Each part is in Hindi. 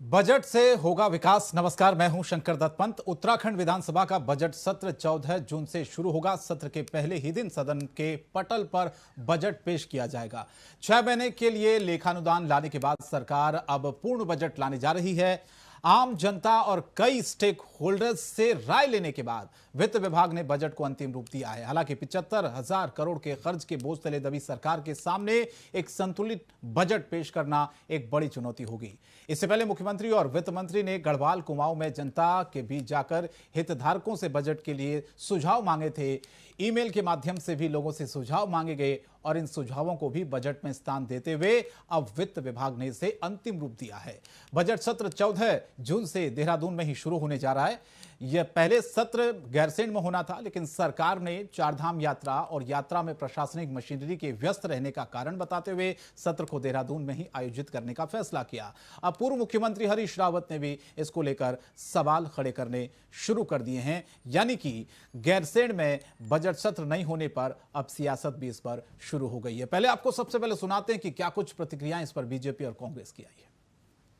बजट से होगा विकास। नमस्कार, मैं हूं शंकर दत्त पंत। उत्तराखंड विधानसभा का बजट सत्र 14 जून से शुरू होगा। सत्र के पहले ही दिन सदन के पटल पर बजट पेश किया जाएगा। 6 महीने के लिए लेखानुदान लाने के बाद सरकार अब पूर्ण बजट लाने जा रही है। आम जनता और कई स्टेक होल्डर्स से राय लेने के बाद वित्त विभाग ने बजट को अंतिम रूप दिया है। हालांकि 75,000 करोड़ के कर्ज के बोझ तले दबी सरकार के सामने एक संतुलित बजट पेश करना एक बड़ी चुनौती होगी। इससे पहले मुख्यमंत्री और वित्त मंत्री ने गढ़वाल कुमाऊं में जनता के बीच जाकर हितधारकों से बजट के लिए सुझाव मांगे थे। ईमेल के माध्यम से भी लोगों से सुझाव मांगे गए और इन सुझावों को भी बजट में स्थान देते हुए अब वित्त विभाग ने इसे अंतिम रूप दिया है। बजट सत्र 14 जून से देहरादून में ही शुरू होने जा रहा है। यह पहले सत्र गैरसैंण में होना था, लेकिन सरकार ने चारधाम यात्रा और यात्रा में प्रशासनिक मशीनरी के व्यस्त रहने का कारण बताते हुए सत्र को देहरादून में ही आयोजित करने का फैसला किया। अब पूर्व मुख्यमंत्री हरीश रावत ने भी इसको लेकर सवाल खड़े करने शुरू कर दिए हैं। यानी कि गैरसैंण में बजट सत्र नहीं होने पर अब सियासत भी इस पर शुरू हो गई है। पहले आपको सबसे पहले सुनाते हैं कि क्या कुछ प्रतिक्रियाएं इस पर बीजेपी और कांग्रेस की आई है।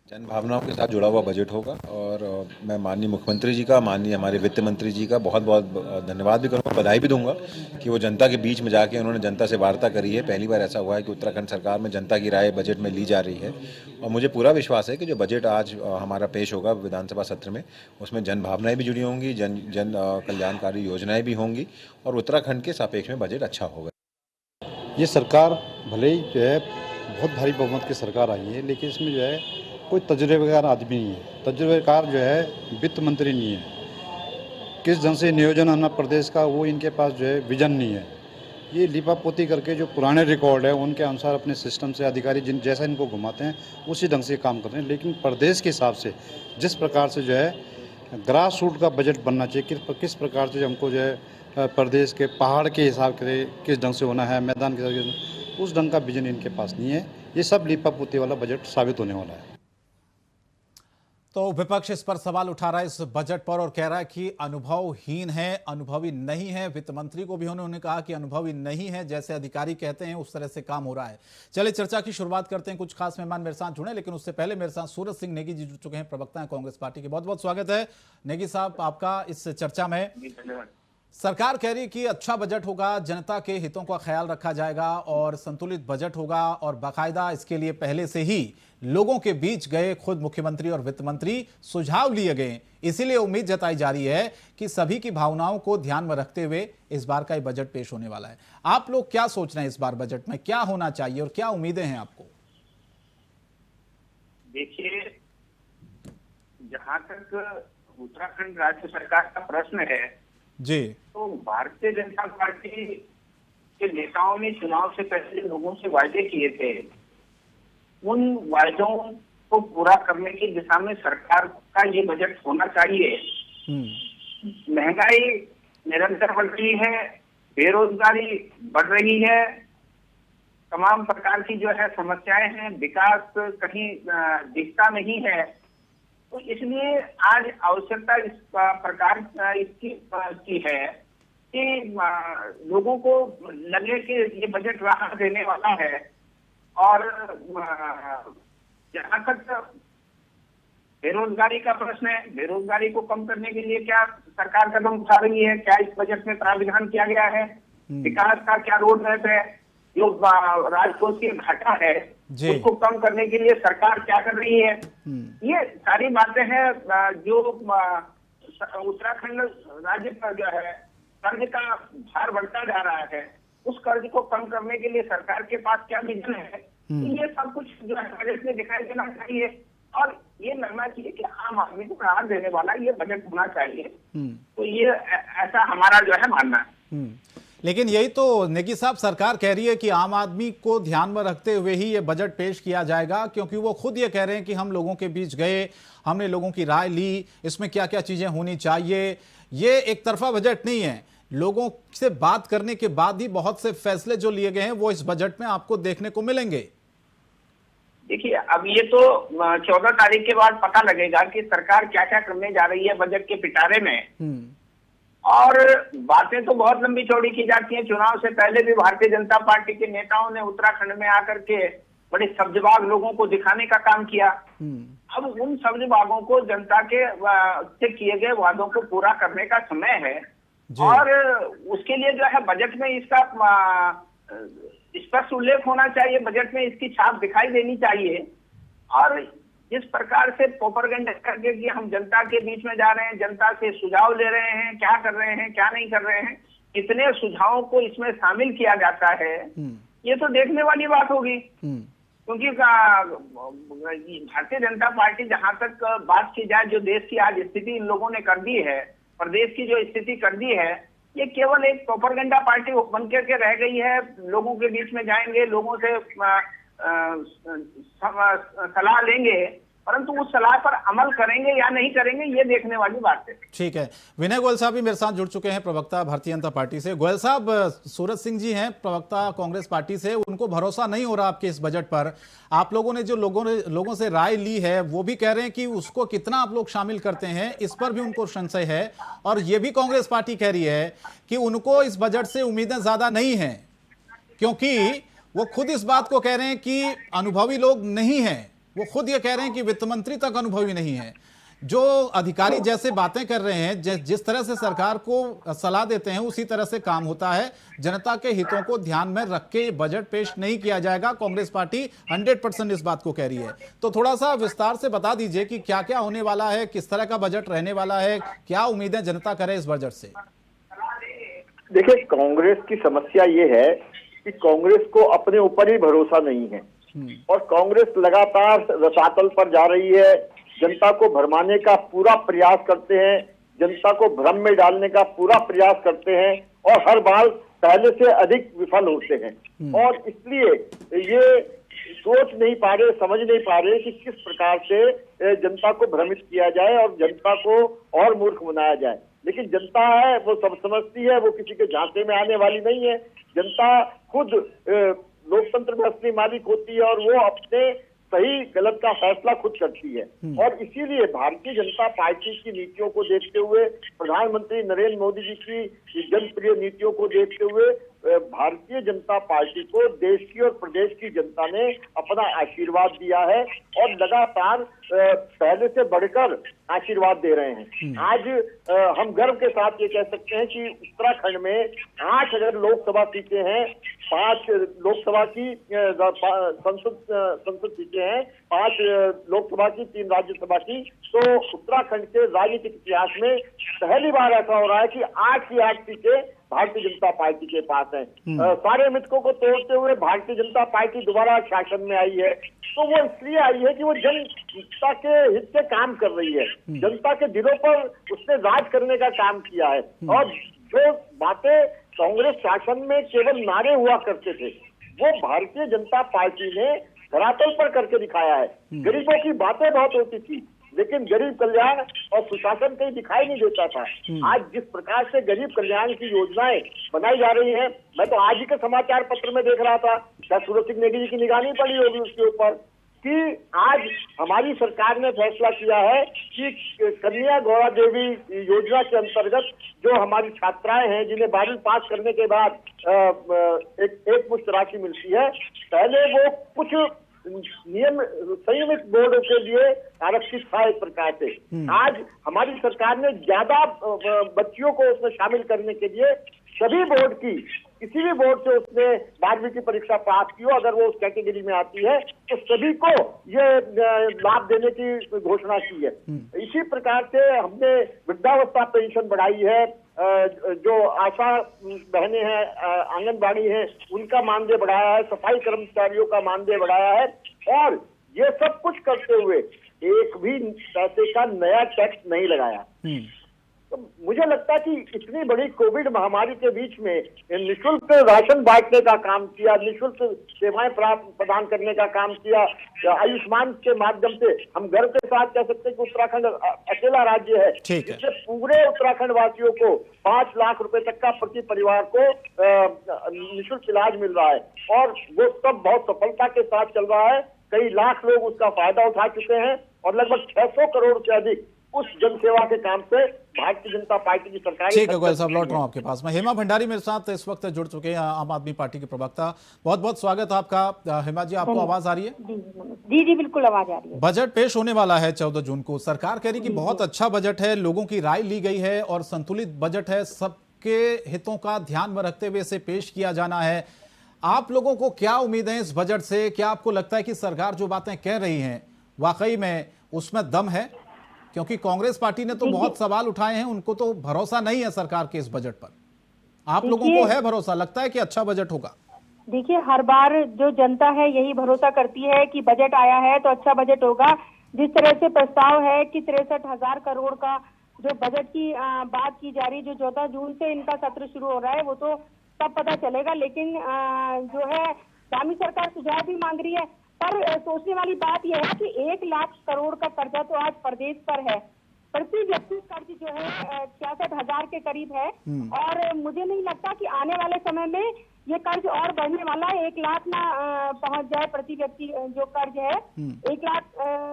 जन भावनाओं के साथ जुड़ा हुआ बजट होगा और मैं माननीय मुख्यमंत्री जी का, माननीय हमारे वित्त मंत्री जी का बहुत बहुत धन्यवाद भी करूँगा, बधाई भी दूंगा कि वो जनता के बीच में जाके उन्होंने जनता से वार्ता करी है। पहली बार ऐसा हुआ है कि उत्तराखंड सरकार में जनता की राय बजट में ली जा रही है और मुझे पूरा विश्वास है कि जो बजट आज हमारा पेश होगा विधानसभा सत्र में, उसमें जन भावनाएँ भी जुड़ी होंगी, जन कल्याणकारी योजनाएँ भी होंगी और उत्तराखंड के सापेक्ष में बजट अच्छा होगा। ये सरकार भले ही जो है बहुत भारी बहुमत की सरकार आई है, लेकिन इसमें जो है कोई तजुर्बेकार आदमी नहीं है। तजुर्बेकार जो है वित्त मंत्री नहीं है। किस ढंग से नियोजन आना प्रदेश का, वो इनके पास जो है विजन नहीं है। ये लिपापोती करके जो पुराने रिकॉर्ड है उनके अनुसार अपने सिस्टम से अधिकारी जिन जैसा इनको घुमाते हैं उसी ढंग से काम कर रहे हैं। लेकिन प्रदेश के हिसाब से जिस प्रकार से जो है ग्रास रूट का बजट बनना चाहिए, किस प्रकार से हमको जो है प्रदेश के पहाड़ के हिसाब से किस ढंग से होना है, मैदान के हिसाब से, उस ढंग का विजन इनके पास नहीं है। ये सब लिपापोती वाला बजट साबित होने वाला है। तो विपक्ष इस पर सवाल उठा रहा है इस बजट पर और कह रहा है कि अनुभवहीन है, अनुभवी नहीं है। वित्त मंत्री को भी उन्होंने कहा कि अनुभवी नहीं है, जैसे अधिकारी कहते हैं उस तरह से काम हो रहा है। चलिए चर्चा की शुरुआत करते हैं। कुछ खास मेहमान मेरे साथ जुड़े, लेकिन उससे पहले मेरे साथ सूरज सिंह नेगी जी जुड़ चुके हैं, प्रवक्ता हैं कांग्रेस पार्टी के। बहुत बहुत स्वागत है नेगी साहब आपका इस चर्चा में। सरकार कह रही है कि अच्छा बजट होगा, जनता के हितों का ख्याल रखा जाएगा और संतुलित बजट होगा और बाकायदा इसके लिए पहले से ही लोगों के बीच गए खुद मुख्यमंत्री और वित्त मंत्री, सुझाव लिए गए। इसीलिए उम्मीद जताई जा रही है कि सभी की भावनाओं को ध्यान में रखते हुए इस बार का ये बजट पेश होने वाला है। आप लोग क्या सोच रहे हैं इस बार बजट में क्या होना चाहिए और क्या उम्मीदें हैं आपको? देखिए, जहां तक उत्तराखंड राज्य सरकार का प्रश्न है जी, तो भारतीय जनता पार्टी के नेताओं ने चुनाव से पहले लोगों से वायदे किए थे। उन वायदों को पूरा करने की दिशा में सरकार का ये बजट होना चाहिए। महंगाई निरंतर बढ़ रही है, बेरोजगारी बढ़ रही है, तमाम प्रकार की जो है समस्याएं हैं, विकास कहीं दिखता नहीं है। तो इसलिए आज आवश्यकता इस प्रकार की है कि लोगों को लगे कि ये बजट राहत देने वाला है। और जहां तक बेरोजगारी का प्रश्न है, बेरोजगारी को कम करने के लिए क्या सरकार कदम उठा रही है, क्या इस बजट में प्रावधान किया गया है, विकास का क्या रोड मैप है, जो राजकोषीय घाटा है उसको कम करने के लिए सरकार क्या कर रही है। ये सारी बातें हैं जो उत्तराखंड राज्य पर जो है कर्ज का भार बढ़ता जा रहा है, उस कर्ज को कम करने के लिए सरकार के पास क्या विजन है, ये सब कुछ जो है बजट में दिखाई देना चाहिए और ये लगना चाहिए कि आम आदमी को राहत देने वाला ये बजट होना चाहिए। तो ये ऐसा हमारा जो है मानना है। लेकिन यही तो नेगी साहब सरकार कह रही है कि आम आदमी को ध्यान में रखते हुए ही ये बजट पेश किया जाएगा, क्योंकि वो खुद ये कह रहे हैं कि हम लोगों के बीच गए, हमने लोगों की राय ली, इसमें क्या क्या चीजें होनी चाहिए। ये एक तरफा बजट नहीं है, लोगों से बात करने के बाद ही बहुत से फैसले जो लिए गए हैं वो इस बजट में आपको देखने को मिलेंगे। देखिए, अब ये तो 14 तारीख के बाद पता लगेगा कि सरकार क्या क्या करने जा रही है बजट के पिटारे में। और बातें तो बहुत लंबी चौड़ी की जाती हैं। चुनाव से पहले भी भारतीय जनता पार्टी के नेताओं ने उत्तराखंड में आकर के बड़े सब्जबाग लोगों को दिखाने का काम किया। अब उन सब्जबागों को जनता के से किए गए वादों को पूरा करने का समय है और उसके लिए जो है बजट में इसका स्पष्ट उल्लेख होना चाहिए, बजट में इसकी छाप दिखाई देनी चाहिए। और जिस प्रकार से प्रोपेगेंडा करके कि हम जनता के बीच में जा रहे हैं, जनता से सुझाव ले रहे हैं, क्या कर रहे हैं क्या नहीं कर रहे हैं, कितने सुझावों को इसमें शामिल किया जाता है, ये तो देखने वाली बात होगी। क्योंकि भारतीय जनता पार्टी, जहां तक बात की जाए, जो देश की आज स्थिति इन लोगों ने कर दी है, प्रदेश की जो स्थिति कर दी है, ये केवल एक प्रोपेगेंडा पार्टी बन के रह गई है। लोगों के बीच में जाएंगे, लोगों से सलाह लेंगे, परंतु उस सलाह पर अमल करेंगे या नहीं करेंगे, ये देखने वाली बात है। ठीक है, विनय गोयल साहब भी मेरे साथ जुड़ चुके हैं, प्रवक्ता भारतीय जनता पार्टी से। गोयल साहब, सूरज सिंह जी हैं प्रवक्ता कांग्रेस पार्टी से, उनको भरोसा नहीं हो रहा आपके इस बजट पर। आप लोगों ने जो लोगों से राय ली है, वो भी कह रहे हैं कि उसको कितना आप लोग शामिल करते हैं, इस पर भी उनको संशय है। और ये भी कांग्रेस पार्टी कह रही है कि उनको इस बजट से उम्मीदें ज्यादा नहीं है, क्योंकि वो खुद इस बात को कह रहे हैं कि अनुभवी लोग नहीं हैं। वो खुद ये कह रहे हैं कि वित्त मंत्री तक अनुभवी नहीं है। जो अधिकारी जैसे बातें कर रहे हैं, जिस तरह से सरकार को सलाह देते हैं, उसी तरह से काम होता है। जनता के हितों को ध्यान में रख के बजट पेश नहीं किया जाएगा। कांग्रेस पार्टी 100% इस बात को कह रही है। तो थोड़ा सा विस्तार से बता दीजिए कि क्या क्या होने वाला है, किस तरह का बजट रहने वाला है, क्या उम्मीदें जनता करे इस बजट से। देखिए, कांग्रेस की समस्या ये है कि कांग्रेस को अपने ऊपर ही भरोसा नहीं है और कांग्रेस लगातार रसातल पर जा रही है। जनता को भरमाने का पूरा प्रयास करते हैं, जनता को भ्रम में डालने का पूरा प्रयास करते हैं और हर बार पहले से अधिक विफल होते हैं। और इसलिए ये सोच नहीं पा रहे, समझ नहीं पा रहे कि किस प्रकार से जनता को भ्रमित किया जाए और जनता को और मूर्ख बनाया जाए। लेकिन जनता है, वो सब समझती है, वो किसी के झांसे में आने वाली नहीं है। जनता खुद लोकतंत्र में असली मालिक होती है और वो अपने सही गलत का फैसला खुद करती है। और इसीलिए भारतीय जनता पार्टी की नीतियों को देखते हुए, प्रधानमंत्री नरेंद्र मोदी जी की जनप्रिय नीतियों को देखते हुए भारतीय जनता पार्टी को देश की और प्रदेश की जनता ने अपना आशीर्वाद दिया है और लगातार पहले से बढ़कर आशीर्वाद दे रहे हैं। आज हम गर्व के साथ ये कह सकते हैं कि उत्तराखंड में 8 अगर लोकसभा सीटें हैं, 5 लोकसभा की संसद सीटें हैं, 5 लोकसभा की, 3 राज्यसभा की, तो उत्तराखंड के राजनीतिक इतिहास में पहली बार ऐसा हो रहा है कि 8 की 8 सीटें भारतीय जनता पार्टी के पास है। सारे मिथकों को तोड़ते हुए भारतीय जनता पार्टी दोबारा शासन में आई है। तो वो इसलिए आई है कि वो जनता के हित से काम कर रही है, जनता के दिलों पर उसने राज करने का काम किया है। और जो बातें कांग्रेस शासन में केवल नारे हुआ करते थे, वो भारतीय जनता पार्टी ने धरातल पर करके दिखाया है। गरीबों की बातें बहुत होती थी, लेकिन गरीब कल्याण और सुशासन कहीं दिखाई नहीं देता था। आज जिस प्रकार से गरीब कल्याण की योजनाएं बनाई जा रही हैं, मैं तो आज ही के समाचार पत्र में देख रहा था, शायद सूरज सिंह नेगी जी की निगाह नहीं पड़ी होगी उसके ऊपर, कि आज हमारी सरकार ने फैसला किया है कि कन्या गौरा देवी योजना के अंतर्गत जो हमारी छात्राएं हैं, जिन्हें 12वीं पास करने के बाद एक मुश्त राशि मिलती है, पहले वो कुछ नियम संयमित बोर्डों के लिए आरक्षित था एक प्रकार से। आज हमारी सरकार ने ज्यादा बच्चियों को उसमें शामिल करने के लिए सभी बोर्ड की, किसी भी बोर्ड से उसने 12वीं की परीक्षा पास की हो, अगर वो उस कैटेगरी में आती है तो सभी को ये लाभ देने की घोषणा की है। इसी प्रकार से हमने वृद्धावस्था पेंशन बढ़ाई है, जो आशा बहनें हैं, आंगनबाड़ी हैं, उनका मानदेय बढ़ाया है, सफाई कर्मचारियों का मानदेय बढ़ाया है। और ये सब कुछ करते हुए एक भी पैसे का नया टैक्स नहीं लगाया। तो मुझे लगता है कि इतनी बड़ी कोविड महामारी के बीच में निःशुल्क राशन बांटने का काम किया, निःशुल्क सेवाएं प्रदान करने का काम किया, आयुष्मान के माध्यम से हम गर्व के साथ कह सकते हैं कि उत्तराखंड अकेला राज्य है जिससे पूरे उत्तराखंड वासियों को 5 लाख रुपए तक का प्रति परिवार को निःशुल्क इलाज मिल रहा है और वो सब बहुत सफलता के साथ चल रहा है। कई लाख लोग उसका फायदा उठा चुके हैं और लगभग 600 करोड़ से अधिक उस जनसेवा के काम से भारतीय जनता पार्टी की सरकार। ठीक है गोयल साहब, लौट रहा हूं आपके पास। मैं हेमा भंडारी मेरे साथ इस वक्त जुड़ चुके हैं, आम आदमी पार्टी के प्रवक्ता। बहुत बहुत स्वागत है आपका। हेमा जी, आपको आवाज आ रही है? जी जी बिल्कुल आवाज आ रही है। बजट पेश होने वाला है 14 जून को। सरकार कह रही कि बहुत अच्छा बजट है, लोगों की राय ली गई है और संतुलित बजट है, सबके हितों का ध्यान में रखते हुए इसे पेश किया जाना है। आप लोगों को क्या उम्मीद है इस बजट से? क्या आपको लगता है कि सरकार जो बातें कह रही हैं वाकई में उसमें दम है? क्योंकि कांग्रेस पार्टी ने तो बहुत सवाल उठाए हैं, उनको तो भरोसा नहीं है सरकार के इस बजट पर। आप लोगों को है भरोसा? लगता है कि अच्छा बजट होगा? देखिए, हर बार जो जनता है यही भरोसा करती है कि बजट आया है तो अच्छा बजट होगा। जिस तरह से प्रस्ताव है कि 63,000 करोड़ का जो बजट की बात की जा रही, जो 14 जून से इनका सत्र शुरू हो रहा है, वो तो तब पता चलेगा। लेकिन जो है दामी सरकार सुझाव भी मांग रही है। पर सोचने वाली बात यह है कि 1 लाख करोड़ का कर्जा तो आज प्रदेश पर है। प्रति व्यक्ति कर्ज जो है 66,000 के करीब है और मुझे नहीं लगता कि आने वाले समय में ये कर्ज और बढ़ने वाला है। 1 लाख ना पहुंच जाए प्रति व्यक्ति जो कर्ज है, 1 लाख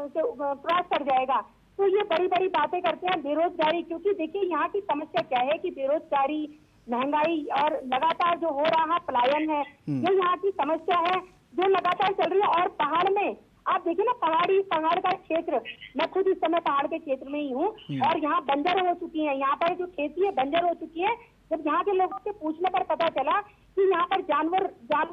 से क्रॉस कर जाएगा। तो ये बड़ी बड़ी बातें करते हैं। बेरोजगारी, क्योंकि देखिए यहाँ की समस्या क्या है कि बेरोजगारी, महंगाई और लगातार जो हो रहा पलायन है, ये यहाँ की समस्या है जो लगातार चल रही है। और पहाड़ में आप देखिए ना, पहाड़ का क्षेत्र, मैं खुद इस समय पहाड़ के क्षेत्र में ही हूँ और यहाँ बंजर हो चुकी है। यहाँ पर जो खेती है बंजर हो चुकी है। जब यहाँ के लोगों से पूछने पर पता चला कि यहाँ पर जानवर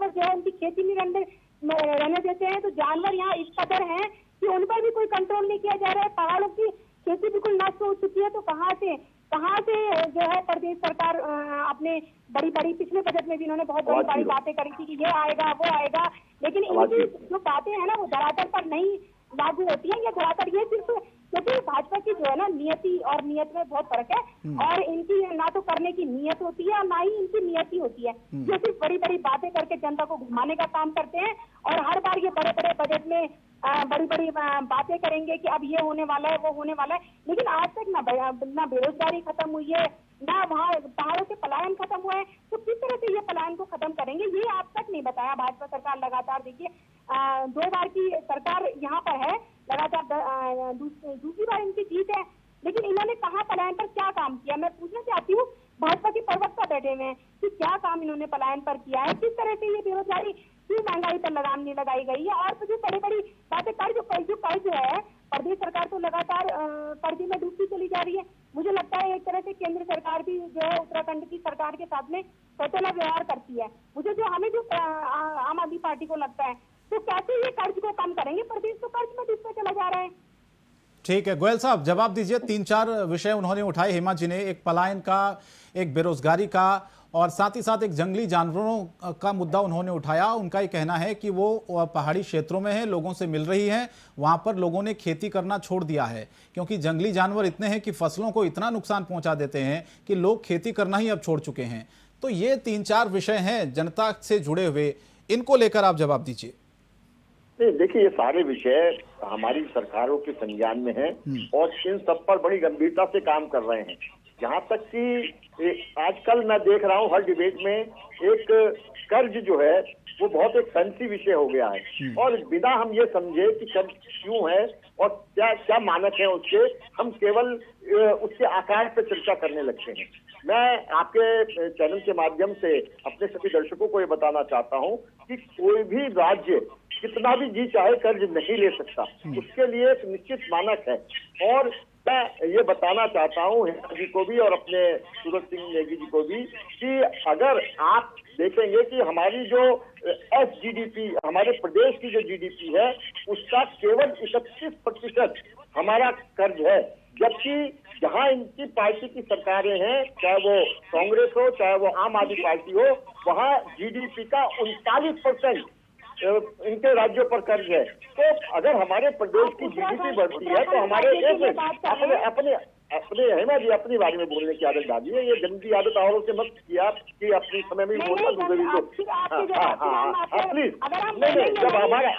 जो है उनकी खेती नहीं रहने देते हैं, तो जानवर यहाँ इस कदर हैं कि उन पर भी कोई कंट्रोल नहीं किया जा रहा है। पहाड़ों की खेती बिल्कुल नष्ट हो चुकी है। तो कहाँ से जो है प्रदेश सरकार अपने बड़ी पिछले बजट में भी इन्होंने बहुत बड़ी बातें करी थी कि ये आएगा वो आएगा, लेकिन इनकी जो बातें हैं ना वो धरातल पर नहीं लागू होती है। ये धरातल ये सिर्फ क्योंकि भाजपा की जो है ना नियति और नियत में बहुत फर्क है और इनकी ना तो करने की नियत होती है और ना ही इनकी नियति होती है। ये सिर्फ बड़ी बातें करके जनता को घुमाने का काम करते हैं और हर बार ये बड़े बजट में बड़ी बातें करेंगे कि अब ये होने वाला है वो होने वाला है, लेकिन आज तक ना बेरोजगारी खत्म हुई है, ना वहाँ पहाड़ों से पलायन खत्म हुआ है। तो किस तरह से ये पलायन को खत्म करेंगे, ये आज तक नहीं बताया भाजपा सरकार। लगातार देखिए 2 बार की सरकार यहाँ पर है, लगातार दूसरी बार इनकी जीत है, लेकिन इन्होंने कहा पलायन पर क्या काम किया? मैं पूछना चाहती हूँ, भाजपा के प्रवक्ता बैठे हुए हैं कि क्या काम इन्होंने पलायन पर किया है, किस तरह से ये बेरोजगारी, क्यों महंगाई पर लगाम नहीं लगाई गई है। और जो बड़ी बातें कर्ज है, प्रदेश सरकार तो लगातार कर्ज में डूबती चली जा रही है। मुझे लगता है एक तरह से केंद्र सरकार भी जो है उत्तराखंड की सरकार के साथ में सौतेला व्यवहार करती है। हमें जो आम आदमी पार्टी को लगता है, तो कैसे ये कर्ज को कम करेंगे? प्रदेश तो कर्ज में डूबता चला जा रहा है। ठीक है गोयल साहब, जवाब दीजिए। 3-4 विषय उन्होंने उठाए हेमा जी ने, एक पलायन का, एक बेरोजगारी का और साथ ही साथ एक जंगली जानवरों का मुद्दा उन्होंने उठाया। उनका ये कहना है कि वो पहाड़ी क्षेत्रों में है, लोगों से मिल रही है, वहां पर लोगों ने खेती करना छोड़ दिया है क्योंकि जंगली जानवर इतने हैं कि फसलों को इतना नुकसान पहुंचा देते हैं कि लोग खेती करना ही अब छोड़ चुके हैं। तो ये 3-4 विषय हैं जनता से जुड़े हुए, इनको लेकर आप जवाब दीजिए। नहीं, देखिए ये सारे विषय हमारी सरकारों के संज्ञान में हैं और इन सब पर बड़ी गंभीरता से काम कर रहे हैं। यहाँ तक कि आजकल मैं देख रहा हूँ हर डिबेट में एक कर्ज जो है वो बहुत एक फैंसी विषय हो गया है और बिना हम ये समझे कि कर्ज क्यों है और क्या मानक है उसके, हम केवल उसके आकार पे चर्चा करने लगते हैं। मैं आपके चैनल के माध्यम से अपने सभी दर्शकों को ये बताना चाहता हूँ कि कोई भी राज्य कितना भी जी चाहे कर्ज नहीं ले सकता, उसके लिए एक निश्चित मानक है। और मैं ये बताना चाहता हूँ हेमा जी को भी और अपने सूरज सिंह नेगी जी को भी कि अगर आप देखेंगे कि हमारी जो SGDP, हमारे प्रदेश की जो GDP है, उसका केवल 31% हमारा कर्ज है, जबकि जहां इनकी पार्टी की सरकारें हैं, चाहे वो कांग्रेस हो चाहे वो आम आदमी पार्टी हो, वहां GDP का 39% इनके राज्यों पर कर्ज है। तो अगर हमारे प्रदेश की GDP बढ़ती है तो हमारे अपने हेमा जी अपनी बारे में बोलने की आदत डाली है। ये गंदी आदत औरों से मत किया कि अपनी समय में बोलना दूसरी को। प्लीज नहीं, जब हमारे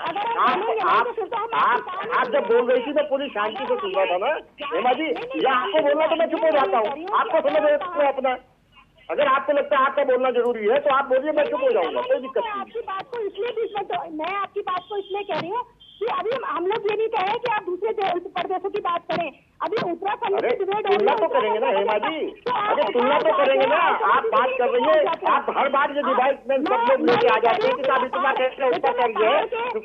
आप जब बोल रही थी तो पूरी शांति से सुन रहा था ना हेमा जी, या आपको बोलना तो मैं चुप हो जाता हूँ, आपको समझ रहे अपना। अगर आपको लगता है आपका बोलना जरूरी है तो आप बोलिए, मैं चुप हो जाऊंगा, कोई दिक्कत नहीं। आपकी बात को इसलिए मैं आपकी बात को इसलिए कह रही हूँ कि अभी हम लोग ये नहीं कह रहे कि आप दूसरे प्रदेशों की बात करें। अभी उत्तराखंड अरे तुलना तो करेंगे ना हेमा जी, अरे तुलना तो करेंगे ना। आप बात कर रही है, आप हर बार ये डिवाइसमेंट सब लोग लेके आ जाते हैं कि साहब इतना कैसे उसका कर्ज है।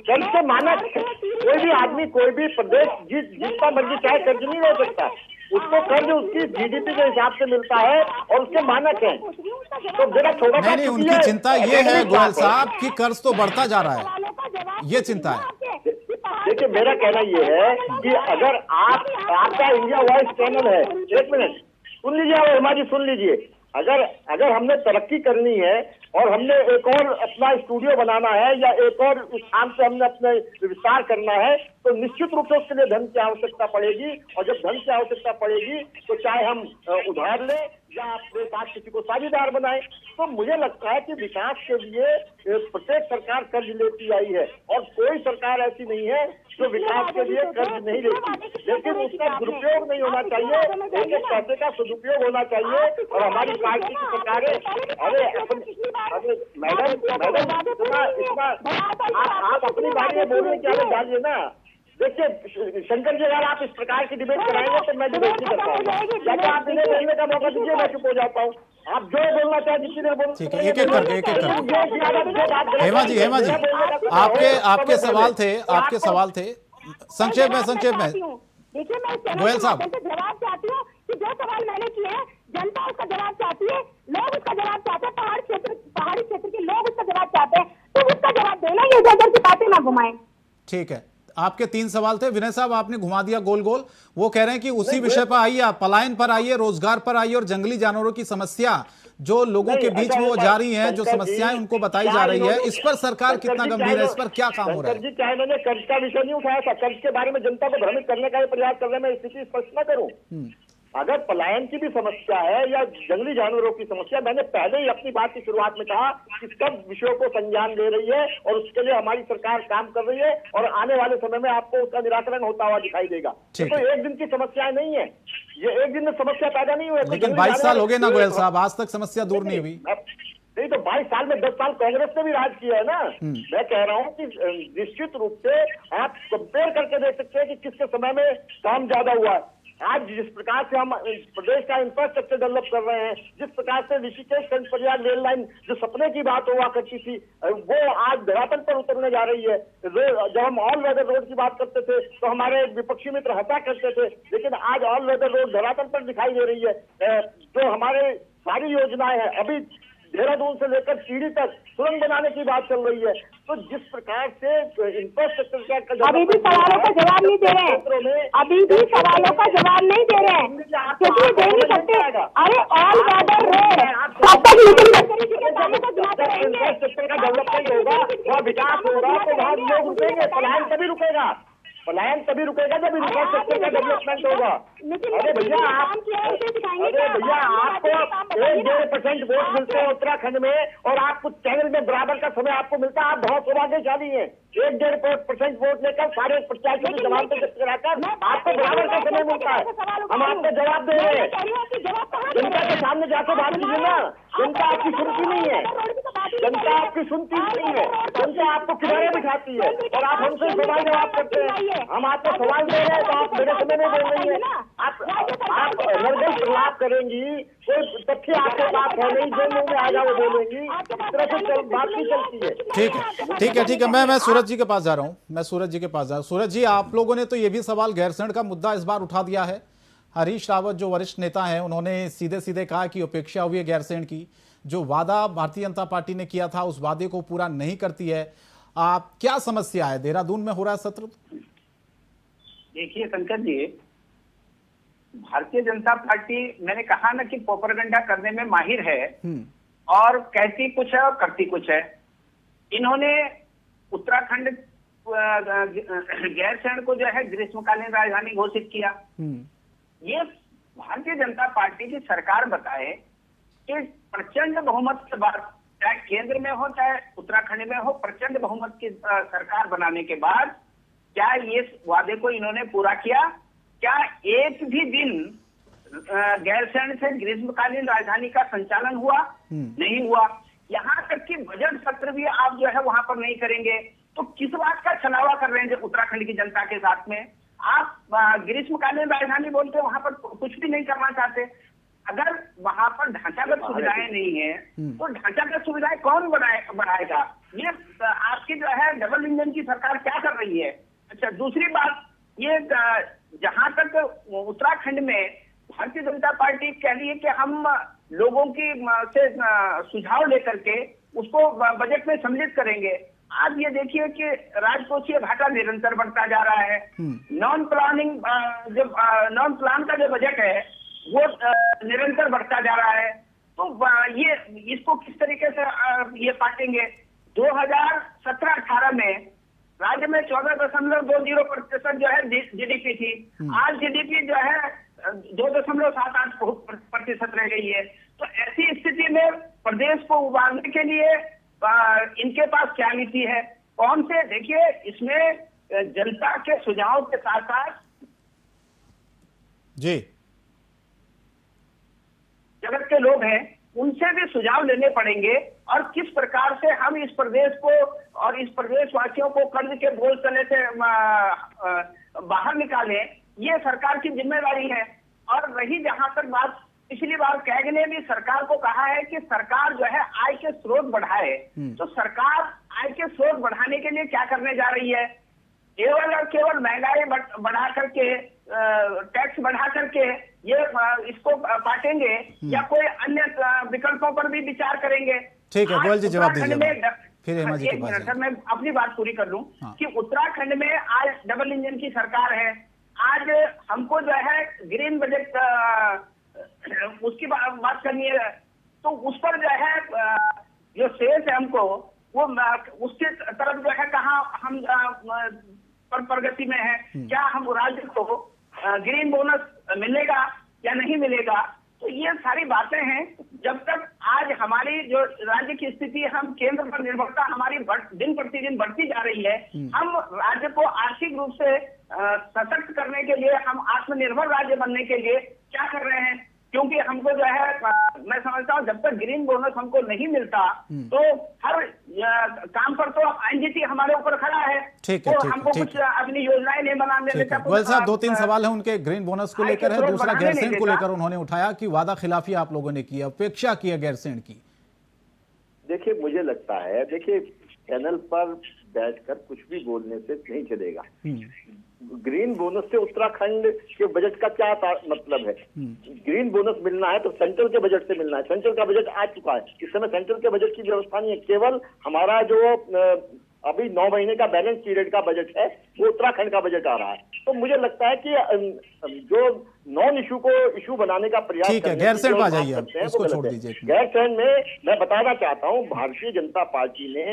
कर्ज से मानक कोई भी आदमी, कोई भी प्रदेश जितना मर्जी चाहे कर्ज नहीं ले सकता, उसको कर्ज उसकी जीडीपी के हिसाब से मिलता है और उसके मानक है। तो जरा छोटा सा नहीं, उनकी चिंता ये है गोयल साहब कि कर्ज तो बढ़ता जा रहा है, ये चिंता है। देखिए मेरा कहना ये है कि अगर आपका इंडिया वॉइस चैनल है, एक मिनट सुन लीजिए हेमा जी, सुन लीजिए। अगर हमने तरक्की करनी है और हमने एक और अपना स्टूडियो बनाना है या एक और स्थान से हमने अपने विस्तार करना है, तो निश्चित रूप से उसके लिए धन की आवश्यकता पड़ेगी। और जब धन की आवश्यकता पड़ेगी तो चाहे हम उधार लें या अपने साथ किसी को साझेदार बनाए। तो मुझे लगता है कि विकास के लिए प्रत्येक सरकार कर्ज लेती आई है और कोई सरकार ऐसी नहीं है जो विकास के लिए कर्ज नहीं लेती, लेकिन उसका दुरुपयोग नहीं होना चाहिए, एक एक पैसे का सदुपयोग होना चाहिए। और हमारी पार्टी की सरकारें, अरे मैडम इतना आप अपनी बारे में बोलने के आगे डालिए ना। देखिए शंकर जी, अगर आप इस प्रकार की डिबेट कराएंगे तो मैं डिबेट नहीं कर पाऊंगा। या आप इन्हें बोलने का मौका दीजिए, मैं चुप हो जाता हूँ। आप जो बोलना चाहे जितनी देर बोलना। ठीक है, एक एक करके हेमा जी आपके सवाल थे संक्षेप में देखिए मैं गोयल साहब जवाब चाहती हूँ कि जो सवाल मैंने किए हैं जनता उसका जवाब चाहती है, लोग उसका जवाब चाहते हैं, पहाड़ी क्षेत्र के लोग उसका जवाब चाहते हैं, तो उसका जवाब देना, ये इधर की बातें ना घुमाएं। ठीक है, आपके 3 सवाल थे विनय साहब, आपने घुमा दिया गोल गोल। वो कह रहे हैं कि उसी विषय पर आइए, आप पलायन पर आइए, रोजगार पर आइए और जंगली जानवरों की समस्या जो लोगों के बीच में वो जा रही है, जो समस्याएं उनको बताई जा रही है, इस पर सरकार कितना गंभीर है, इस पर क्या काम हो रहा है? जी क्या इन्होंने कर्ज का विषय नहीं उठाया था? कर्ज के बारे में जनता को भ्रमित करने का प्रयास कर रहे हैं। मैं स्थिति स्पष्ट न करूं। अगर पलायन की भी समस्या है या जंगली जानवरों की समस्या, मैंने पहले ही अपनी बात की शुरुआत में कहा कि सब विषयों को संज्ञान ले रही है और उसके लिए हमारी सरकार काम कर रही है और आने वाले समय में आपको उसका निराकरण होता हुआ दिखाई देगा। तो एक दिन की समस्या नहीं है, ये एक दिन में समस्या पैदा नहीं हुई। लेकिन 22 साल हो गए ना गोयल साहब, आज तक समस्या दूर नहीं हुई। नहीं तो 22 साल में 10 साल कांग्रेस ने भी राज किया है ना। मैं कह रहा हूँ कि निश्चित रूप से आप कंपेयर करके देख सकते हैं कि किसके समय में काम ज्यादा हुआ है। आज जिस प्रकार से हम प्रदेश का इंफ्रास्ट्रक्चर डेवलप कर रहे हैं, जिस प्रकार से ऋषिकेश प्रयाग रेल लाइन जो सपने की बात हुआ करती थी, वो आज धरातल पर उतरने जा रही है। जब हम ऑल वेदर रोड की बात करते थे तो हमारे विपक्षी मित्र हंसा करते थे, लेकिन आज ऑल वेदर रोड धरातल पर दिखाई दे रही है। जो हमारे सारी योजनाएं हैं, अभी देहरादून से लेकर सीढ़ी तक सुरंग बनाने की बात चल रही है। तो जिस प्रकार से इंफ्रास्ट्रक्चर का अभी भी सवालों का जवाब नहीं दे रहे हैं, अभी भी सवालों का जवाब नहीं दे रहे हैं, क्योंकि दे नहीं सकते। अरे ऑल वेदर रोड इंफ्रास्ट्रक्चर का डेवलपमेंट होगा, वहाँ विकास होगा, तो वहाँ लोग रुकेंगे। पलायन तभी रुकेगा जब इंफ्रास्ट्रक्चर का डेवलपमेंट होगा। अरे भैया आपको 1-1.5% वोट मिलते हैं उत्तराखंड में और आपको चैनल में बराबर का समय आपको मिलता है। आप बहुत सौभाग्यशाली हैं। 1-1.5% वोट लेकर सारे प्रत्याशियों की जमानत कराकर आपको बराबर का समय मिलता है। हम आपको जवाब दे रहे हैं। जनता के सामने जाकर बात कीजिए ना। जनता आपकी सुनती नहीं है, जनता आपको किनारे बिठाती है और आप हमसे सवाल जवाब करते हैं। हम आपको सवाल दे रहे हैं तो आप मेरे समय में बोल रही है। आप निर्दल प्रलाप करेंगी, कोई तथ्य आपके पास है नहीं, जो मुंह में आ जाओ वो बोलेंगी, इस तरह से बात नहीं चलती है। ठीक है, मैं सूरज जी के पास जा रहा हूँ। सूरज जी, आप लोगों ने तो ये भी सवाल गैरसैंण का मुद्दा इस बार उठा दिया है। हरीश रावत जो वरिष्ठ नेता हैं, उन्होंने सीधे कहा कि उपेक्षा हुई है गैरसैंण की। जो वादा भारतीय जनता पार्टी ने किया था उस वादे को पूरा नहीं करती है। क्या समस्या है? देहरादून में हो रहा है सत्र। देखिए शंकर जी, भारतीय जनता पार्टी, मैंने कहा ना कि प्रोपेगेंडा करने में माहिर है और कहती कुछ है और करती कुछ है। इन्होंने उत्तराखंड गैरसैंण को जो है ग्रीष्मकालीन राजधानी घोषित किया। ये भारतीय जनता पार्टी की सरकार बताए कि प्रचंड बहुमत के बाद, चाहे केंद्र में हो चाहे उत्तराखंड में हो, प्रचंड बहुमत की सरकार बनाने के बाद क्या ये वादे को इन्होंने पूरा किया? क्या एक भी दिन गैरसैंण से ग्रीष्मकालीन राजधानी का संचालन हुआ? नहीं हुआ। यहाँ तक कि बजट सत्र भी आप जो है वहां पर नहीं करेंगे। तो किस बात का छलावा कर रहे हैं उत्तराखंड की जनता के साथ में? आप ग्रीष्मकालीन राजधानी बोलते वहां पर कुछ भी नहीं करना चाहते। अगर वहां पर ढांचागत सुविधाएं नहीं है तो ढांचागत सुविधाएं कौन बढ़ाएगा? ये आपकी जो है डबल इंजन की सरकार क्या कर रही है? अच्छा, दूसरी बात, ये जहां तक उत्तराखंड में भारतीय जनता पार्टी कह रही है कि हम लोगों की से सुझाव लेकर के उसको बजट में सम्मिलित करेंगे। आज ये देखिए कि राजकोषीय घाटा निरंतर बढ़ता जा रहा है। नॉन प्लान का जो बजट है वो निरंतर बढ़ता जा रहा है। तो ये इसको किस तरीके से ये पाटेंगे? 2017-18 में राज्य में 14.20% जो है जीडीपी थी। आज जीडीपी जो है 2.78% रह गई है। तो ऐसी स्थिति में प्रदेश को उबारने के लिए इनके पास क्या नीति है? कौन से, देखिए इसमें जनता के सुझाव के साथ साथ जी जगत के लोग हैं उनसे भी सुझाव लेने पड़ेंगे, और किस प्रकार से हम इस प्रदेश को और इस प्रदेशवासियों को कर्ज के बोझ तले से बाहर निकालें, ये सरकार की जिम्मेदारी है। और रही जहां तक बात, पिछली बार कैग ने भी सरकार को कहा है कि सरकार जो है आय के स्रोत बढ़ाए। तो सरकार आय के स्रोत बढ़ाने के लिए क्या करने जा रही है? केवल और केवल महंगाई बढ़ा करके, टैक्स बढ़ा करके ये इसको पाटेंगे या कोई अन्य विकल्पों पर भी विचार करेंगे? ठीक है, गोयल जी जवाब उत्तराखंड दीजिए, में फिर हेमा जी के पास सर मैं अपनी बात पूरी कर लूं। हाँ। कि उत्तराखंड में आज डबल इंजन की सरकार है। आज हमको जो है ग्रीन बजट उसकी बात करनी है, तो उस पर जो है जो शेष है हमको वो उसके तरफ जो है कहाँ हम प्रगति में है। क्या हम राज्य को ग्रीन बोनस मिलेगा या नहीं मिलेगा? तो ये सारी बातें हैं। जब तक आज हमारी जो राज्य की स्थिति, हम केंद्र पर निर्भरता हमारी दिन प्रतिदिन बढ़ती जा रही है। हम राज्य को आर्थिक रूप से सशक्त करने के लिए, हम आत्मनिर्भर राज्य बनने के लिए क्या कर रहे हैं? क्योंकि हमको जो है, मैं समझता हूँ जब तक ग्रीन बोनस हमको नहीं मिलता तो हर काम पर तो एनजीटी हमारे ऊपर खड़ा है। ठीक है, तो ठीक है, हमको ठीक कुछ अपनी योजनाएं नहीं बनाने ठीक है। गोयल साहब, 2-3 सवाल है उनके ग्रीन बोनस को लेकर है, दूसरा गैरसैंण को लेकर उन्होंने उठाया कि वादा खिलाफी आप लोगों ने की, अपेक्षा की है गैरसैंण की। देखिए, मुझे लगता है, देखिए चैनल पर बैठकर कुछ भी बोलने से नहीं चलेगा। ग्रीन बोनस से उत्तराखंड के बजट का क्या मतलब है? ग्रीन बोनस मिलना है तो सेंट्रल के बजट से मिलना है। सेंट्रल का बजट आ चुका है, इस समय सेंट्रल के बजट की व्यवस्था नहीं है। केवल हमारा जो अभी 9 महीने का बैलेंस पीरियड का बजट है वो उत्तराखंड का बजट आ रहा है। तो मुझे लगता है कि जो नॉन इशू को इशू बनाने का प्रयास, ठीक है, गैरसैंण पे आ जाइए, इसको छोड़ दीजिए। गैरसैंण में मैं बताना चाहता हूं, भारतीय जनता पार्टी ने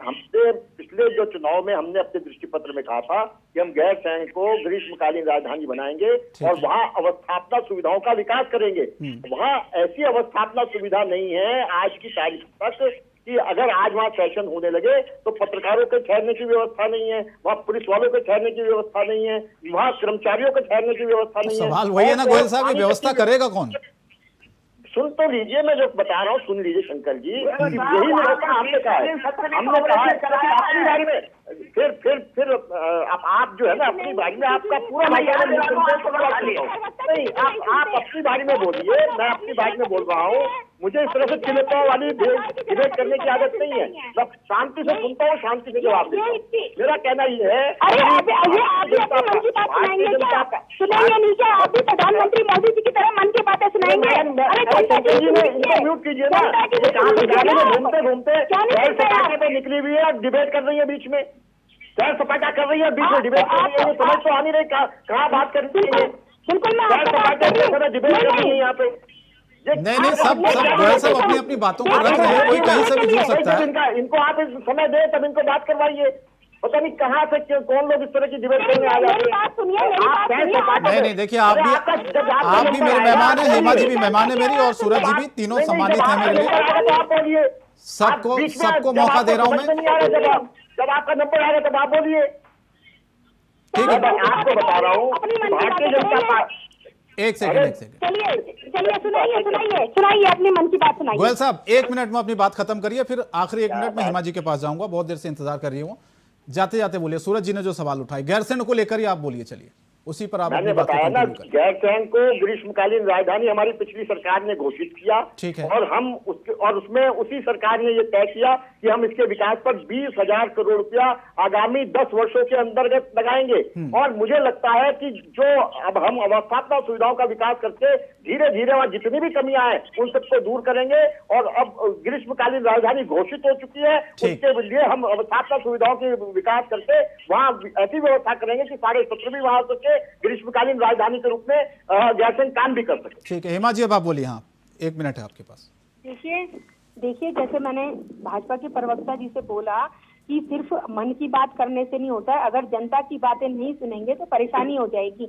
हमसे पिछले जो चुनाव में हमने अपने दृष्टि पत्र में कहा था कि हम गैरसैंण को ग्रीष्मकालीन राजधानी बनाएंगे और वहां अवस्थापना सुविधाओं का विकास करेंगे। वहां ऐसी अवस्थापना सुविधा नहीं है आज की तारीख तक कि अगर आज वहाँ सेशन होने लगे तो पत्रकारों के ठहरने की व्यवस्था नहीं है, वहाँ पुलिस वालों के ठहरने की व्यवस्था नहीं है, वहाँ कर्मचारियों के ठहरने की व्यवस्था नहीं है। सवाल वही है ना गोयल साहब, ये व्यवस्था करेगा कौन? सुन तो लीजिए, मैं जो बता रहा हूँ सुन लीजिए शंकर जी। यही व्यवस्था हमने कहा है, हमने कहा है अपनी बारी में फिर आप जो है ना अपनी बारी में आपका पूरा नहीं, आप अपनी बारी में बोलिए, मैं अपनी बारी में बोल रहा हूँ। मुझे इस तरह से चिल्लाने वाली डिबेट करने की आदत नहीं है। मैं शांति से सुनता हूँ, शांति से जवाब देता हूँ। मेरा कहना ये है, प्रधानमंत्री मोदी जी की तरह मन की बातें सुनाएंगे। इनको म्यूट कीजिए ना, कहाँ से गाड़ी में घूमते घूमते सैर सपाटे पे निकली हुई है, डिबेट कर रही है बीच में, सैर सपाटा कर रही है बीच में, डिबेट कर रही है। समझ तो आ नहीं रही कहाँ बात कर रही है। बिल्कुल सैर सपाटे डिबेट कर रही है यहाँ पे। नहीं, सब गोयल साहब अपनी अपनी बातों को रख रहे हैं, कोई कहीं से भी जुड़ सकता है। इनको आप समय दे तब इनको बात करवाइए। पता नहीं कहाँ से कौन लोग इस तरह की डिबेट करने आ जाते हैं। नहीं, देखिए आप भी मेरे मेहमान हैं, हेमा जी भी मेहमान है मेरी, और सूरज जी भी, तीनों सम्मानित हैं मेरे लिए। सबको मौका दे रहा हूं मैं। जब आपका नंबर आएगा तब आप बोलिए। ठीक है, आपको बता रहा हूँ भारतीय जनता पार्टी। एक सेकंड चलिए सुनाइए अपनी मन की बात सुनाइए। गोयल साहब 1 मिनट में अपनी बात खत्म करिए, फिर आखिरी 1 मिनट में हेमा जी के पास जाऊंगा, बहुत देर से इंतजार कर रही हूँ। जाते जाते बोलिए, सूरज जी ने जो सवाल उठाए गैरसैंण को लेकर ही आप बोलिए, चलिए उसी पर आप मैंने अपनी बातें बताया ना, कंटिन्यू करें। गैरसैंण को ग्रीष्मकालीन राजधानी हमारी पिछली सरकार ने घोषित किया। ठीक है। और हम उसके और उसमें उसी सरकार ने ये तय किया कि हम इसके विकास पर 20,000 करोड़ रुपया आगामी 10 वर्षों के अंतर्गत लगाएंगे। और मुझे लगता है कि जो अब हम अवस्थात्मक सुविधाओं का विकास करके धीरे धीरे वहां जितनी भी कमियां हैं उन सबको दूर करेंगे। और अब ग्रीष्मकालीन राजधानी घोषित हो चुकी है, उसके लिए हम अवस्थात्मक सुविधाओं के विकास करके वहां ऐसी व्यवस्था करेंगे कि 17.5 भी वहां हो सके, ग्रीष्मकालीन राजधानी के रूप में गैरसैंण काम भी कर सके। ठीक है, हेमा जी अब आप बोलिए। हाँ, 1 मिनट है आपके पास। देखिए जैसे मैंने भाजपा के प्रवक्ता जी से बोला कि सिर्फ मन की बात करने से नहीं होता है, अगर जनता की बातें नहीं सुनेंगे तो परेशानी हो जाएगी।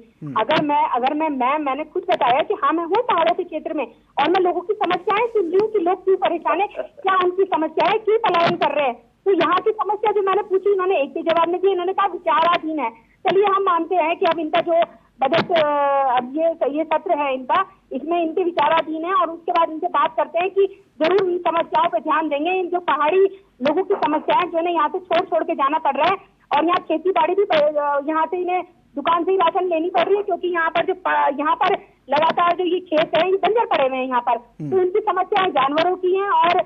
मैंने खुद बताया कि हाँ मैं हूँ पहाड़ों के क्षेत्र में और मैं लोगों की समस्याएं सुन रही हूँ कि लोग क्यों परेशान है, क्या उनकी समस्या है, क्यों पलायन कर रहे हैं। तो यहाँ की समस्या जो मैंने पूछी उन्होंने एक के जवाब में दिया, इन्होंने कहा विचाराधीन है। चलिए हम मानते हैं कि अब इनका जो बजट अब ये सत्र है इनका, इसमें इनके विचाराधीन है और उसके बाद इनसे बात करते हैं कि जरूर इन समस्याओं पर ध्यान देंगे। इन जो पहाड़ी लोगों की समस्याएं जो है यहाँ से छोड़ के जाना पड़ रहा है और यहाँ खेती बाड़ी भी यहाँ से इन्हें दुकान से ही राशन लेनी पड़ रही है, क्योंकि यहाँ पर लगातार जो ये खेत है ये बंजर पड़े हुए हैं यहाँ पर। तो इनकी समस्याएं जानवरों की हैं और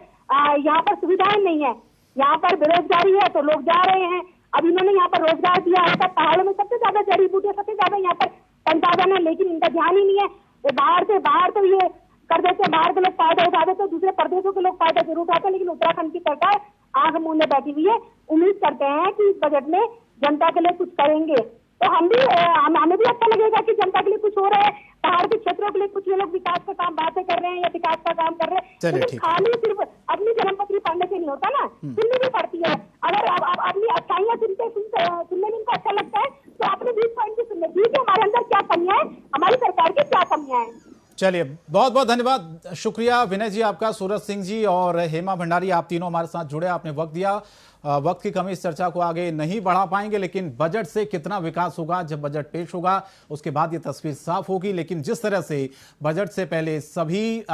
यहाँ पर सुविधाएं नहीं है, यहाँ पर बेरोजगारी है तो लोग जा रहे हैं। अब इन्होंने यहाँ पर रोजगार दिया है, पहाड़ों में सबसे ज्यादा जड़ी बूटियां, सबसे ज्यादा यहाँ पर संसाधन है, लेकिन इनका ध्यान ही नहीं है। वो बाहर तो ये कर देते, बाहर के लोग फायदा उठा देते, दूसरे प्रदेशों के लोग फायदा जरूर उठाते हैं, लेकिन उत्तराखंड की सरकार आंख मूंदे बैठी हुई है। उम्मीद करते हैं कि इस बजट में जनता के लिए कुछ करेंगे तो हमें भी अच्छा लगेगा कि जनता के लिए कुछ हो रहा है। पहाड़ के क्षेत्रों के लिए कुछ ये लोग विकास का काम बातें कर रहे हैं या विकास का काम कर रहे हैं, लेकिन खाली सिर्फ अपनी जन्मपत्री पढ़ने से नहीं होता ना, सुननी भी पड़ती है। अगर अपनी अच्छाइयाँ सुनने में इनको अच्छा लगता है तो अपने 20 पॉइंट की सुनने दीजिए, हमारे अंदर क्या कमियां है, हमारी सरकार की क्या कमियां हैं। चलिए, बहुत बहुत धन्यवाद, शुक्रिया विनय जी आपका, सूरज सिंह जी और हेमा भंडारी, आप तीनों हमारे साथ जुड़े, आपने वक्त दिया। वक्त की कमी इस चर्चा को आगे नहीं बढ़ा पाएंगे, लेकिन बजट से कितना विकास होगा जब बजट पेश होगा उसके बाद ये तस्वीर साफ होगी। लेकिन जिस तरह से बजट से पहले सभी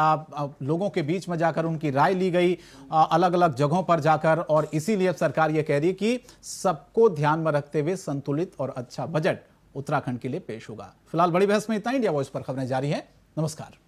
लोगों के बीच में जाकर उनकी राय ली गई, अलग अलग जगहों पर जाकर, और इसीलिए अब सरकार ये कह रही है कि सबको ध्यान में रखते हुए संतुलित और अच्छा बजट उत्तराखंड के लिए पेश होगा। फिलहाल बड़ी बहस में इतना ही। इंडिया वॉइस पर खबरें जारी हैं। नमस्कार।